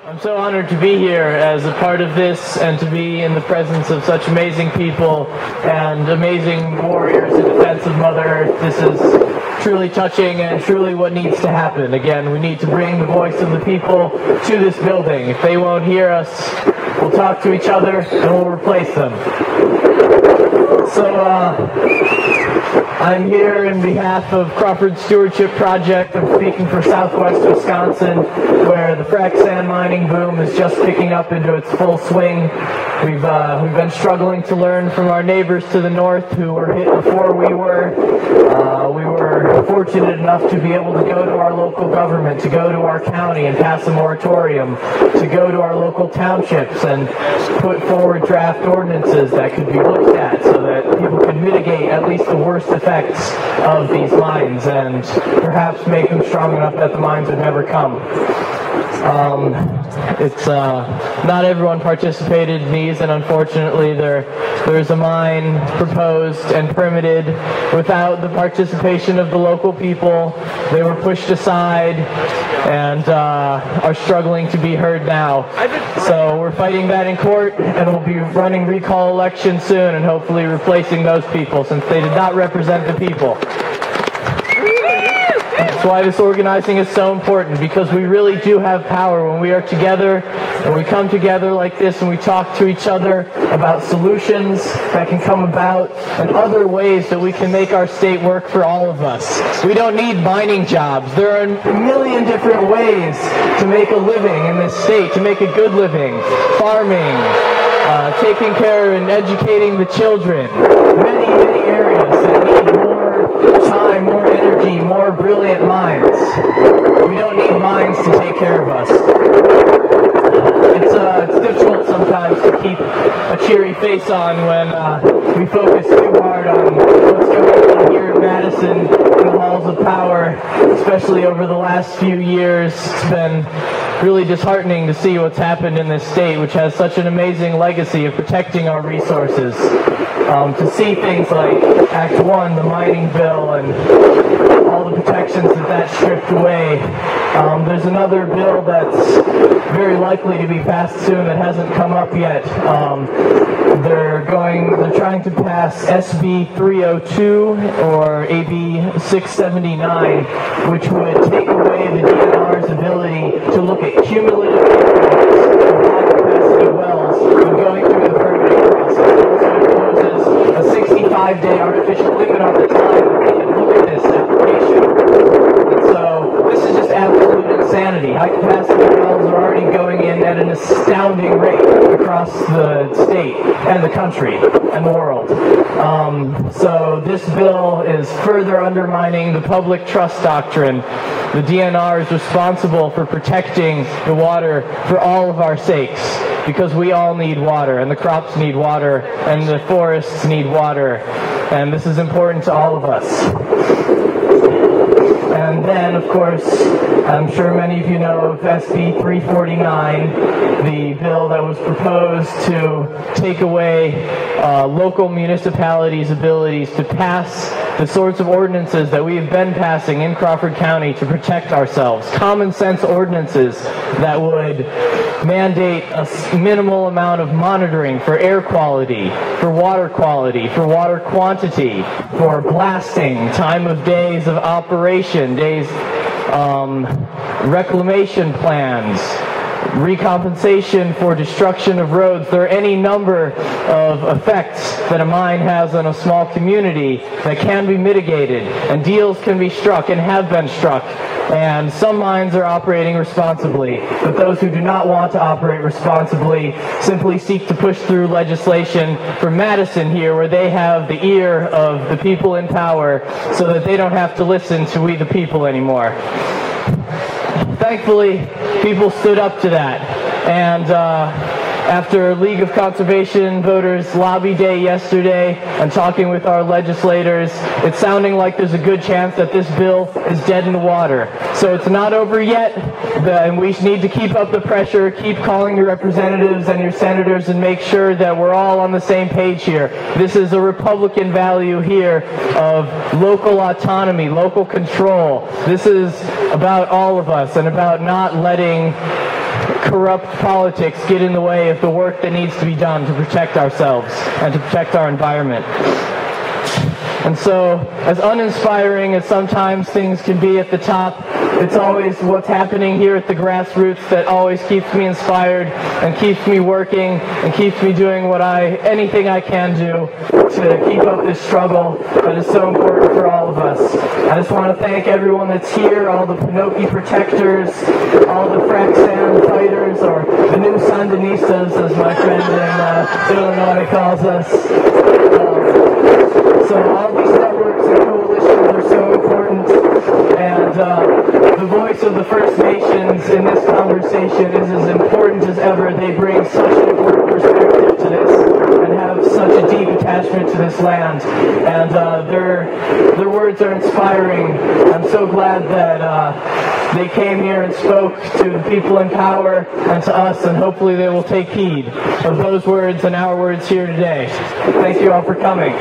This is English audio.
I'm so honored to be here as a part of this and to be in the presence of such amazing people and amazing warriors in defense of Mother Earth. This is truly touching and truly what needs to happen. Again, we need to bring the voice of the people to this building. If they won't hear us, we'll talk to each other and we'll replace them. So I'm here in behalf of Crawford Stewardship Project. I'm speaking for Southwest Wisconsin, where the frac sand mining boom is just picking up into its full swing. We've been struggling to learn from our neighbors to the north who were hit before we were. We were fortunate enough to be able to go to our local government, to go to our county and pass a moratorium, to go to our local townships and put forward draft ordinances that could be looked at so that people could mitigate at least the worst effects of these mines and perhaps make them strong enough that the mines would never come. Not everyone participated in these, and unfortunately there's a mine proposed and permitted without the participation of the local people. They were pushed aside and are struggling to be heard now. So we're fighting that in court, and we'll be running recall elections soon and hopefully replacing those people since they did not represent the people. That's why this organizing is so important, because we really do have power when we are together, when we come together like this and we talk to each other about solutions that can come about and other ways that we can make our state work for all of us. We don't need mining jobs. There are a million different ways to make a living in this state, to make a good living. Farming, taking care and educating the children. Many, many areas that need more time, more energy, more brilliant minds. We don't need minds to take care of us. It's difficult sometimes to keep a cheery face on when we focus too hard on what's going on here in Madison in the halls of power, especially over the last few years. It's been really disheartening to see what's happened in this state, which has such an amazing legacy of protecting our resources. To see things like Act 1, the mining bill, and all the protections that stripped away. There's another bill that's very likely to be passed soon that hasn't come up yet. They're trying to pass SB 302 or AB 679, which would take away the DNR's ability to look at cumulative impacts of high-capacity wells when going through the permitting process. It also imposes a 65-day artificial limit on the time that they can look at this application. And so this is just absolute insanity. High-capacity wells are already going in at an astounding rate across the state and the country and the world. So this bill is further undermining the public trust doctrine. The DNR is responsible for protecting the water for all of our sakes, because we all need water, and the crops need water, and the forests need water, and this is important to all of us. And then, of course, I'm sure many of you know of SB 349, the bill that was proposed to take away local municipalities' abilities to pass the sorts of ordinances that we have been passing in Crawford County to protect ourselves. Common sense ordinances that would mandate a minimal amount of monitoring for air quality, for water quantity, for blasting, time of days of operation, reclamation plans, recompensation for destruction of roads. There are any number of effects that a mine has on a small community that can be mitigated, and deals can be struck and have been struck. And some mines are operating responsibly, but those who do not want to operate responsibly simply seek to push through legislation for Madison here, where they have the ear of the people in power so that they don't have to listen to we the people anymore. Thankfully, people stood up to that, and after League of Conservation Voters Lobby Day yesterday and talking with our legislators, it's sounding like there's a good chance that this bill is dead in the water. So it's not over yet, and we need to keep up the pressure, keep calling your representatives and your senators, and make sure that we're all on the same page here. This is a Republican value here of local autonomy, local control. This is about all of us and about not letting corrupt politics get in the way of the work that needs to be done to protect ourselves and to protect our environment. And so, as uninspiring as sometimes things can be at the top, it's always what's happening here at the grassroots that always keeps me inspired and keeps me working and keeps me doing anything I can do to keep up this struggle that is so important for all of us. I just want to thank everyone that's here, all the Pinocchio protectors, all the Fraxan fighters, or the New Sandanistas, as my friend in Illinois calls us. So all these networks and coalitions are so important, and the voice of the First Nations in this conversation is as important as ever. They bring such an important perspective to this and have such a deep attachment to this land, and their words are inspiring. I'm so glad that they came here and spoke to the people in power and to us, and hopefully they will take heed of those words and our words here today. Thank you all for coming.